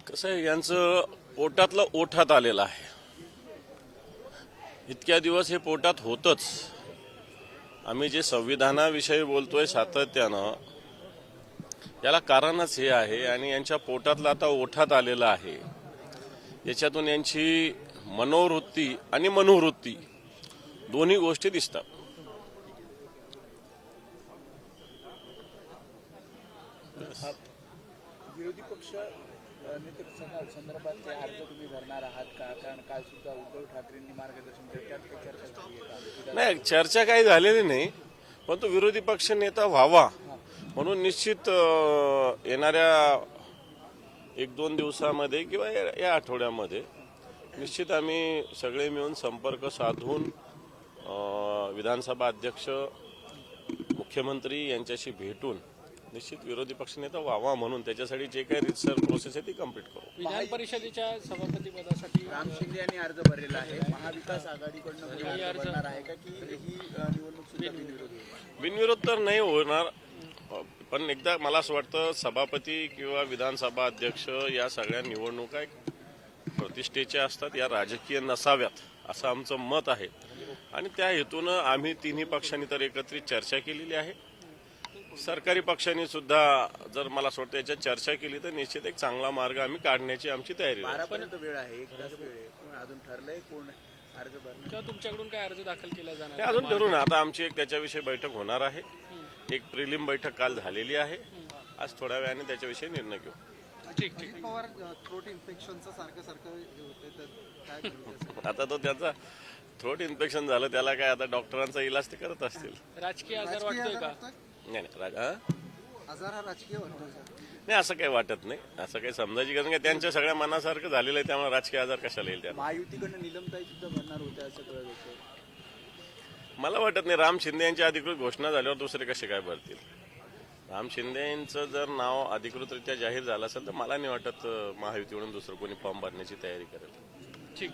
कसं आहे, यांचं पोटातलं ओठात आलेलं आहे. इतक्या दिवस हे पोटात होतच. आम्ही जे संविधानाविषयी बोलतोय सातत्यानं, याला कारणच हे आहे. आणि यांच्या पोटातलं आता ओठात आलेलं आहे. याच्यातून यांची मनोवृत्ती आणि मनोवृत्ती दोन्ही गोष्टी दिसतात. विरोधी पक्ष संदर्भात अर्ज तुम्ही भरणार आहात का? कारण काल सुद्धा उद्धव ठाकरेंनी मार्गदर्शन केलं, त्यात काही चर्चा झाली आहे का? नाही, चर्चा काही झालेली नाही, पण तो विरोधी पक्ष नेता व्हावा म्हणून निश्चित येणाऱ्या 1-2 दिवसामध्ये किंवा या आठवड्यामध्ये निश्चित आम्ही सगळे मिळून संपर्क साधून विधानसभा अध्यक्ष, मुख्यमंत्री यांच्याशी भेटून निश्चित विरोधी पक्षनेता व्हावा म्हणून त्याच्यासाठी जे काही रितसर प्रोसेस आहे ती कंप्लीट करू. विधान परिषदेच्या सभापती पदासाठी राम शिंदे यांनी अर्ज भरलेला आहे. महाविकास आघाडीकडून अर्ज भरणार आहे का, की ही निवडणूक सुद्धा बिनविरोध होईल? बिनविरोध तर नाही होणार, पण एकदा मला असं वाटतं सभापती किंवा विधानसभा अध्यक्ष या सगळ्या निवडणुका प्रतिष्ठेच्या असतात, या राजकीय नसाव्यात असं आमचं मत आहे. आणि त्या हेतूनं आम्ही तिन्ही पक्षांनी तर एकत्रित चर्चा केलेली आहे. सरकारी पक्षांनी सुद्धा जर मला असं वाटतं याच्यात चर्चा केली तर निश्चित एक चांगला मार्ग आम्ही काढण्याची आमची तयारी आहे. 12 पर्यंत वेळ आहे, 1 तास वेळ आहे. कोण अजून ठरलंय कोण अर्ज भरणार? किंवा तुमच्याकडून काय अर्ज दाखल केला जाणार? ते अजून ठरवून आता आमची एक त्याच्याविषयी बैठक होणार आहे. एक प्रिलिम बैठक काल झालेली आहे. आज थोड्या वेळाने त्याच्याविषयी निर्णय घेऊ. ठीक ठीक. पवार थ्रोट इन्फेक्शनचं सारखं होते तर काय करू? आता तो त्याचा थ्रोट इन्फेक्शन झालं, त्याला काय आता डॉक्टरांचा इलाज ते करत असतील. राजकीय आजार वाटतोय का? नाही आजार हा राजकीय वाटतो सर. नाही, असं काही वाटत नाही. असं काही समजायची गरज नाही. त्यांच्या सगळ्या मनासारखं झालेलं आहे, त्यामुळे राजकीय आजार कशाला येईल त्यांना. महायुतीकडनं निलमताई सुद्धा भरणार होत्या असं कळत होतं. मला वाटत नाही. राम शिंदे यांची अधिकृत घोषणा झाल्यावर दुसरे कसे काय भरतील. राम शिंदे यांचं जर नाव अधिकृतरित्या जाहीर झालं असेल तर मला नाही वाटत महायुतीकडून दुसरं कोणी फॉर्म भरण्याची तयारी करेल. ठीक.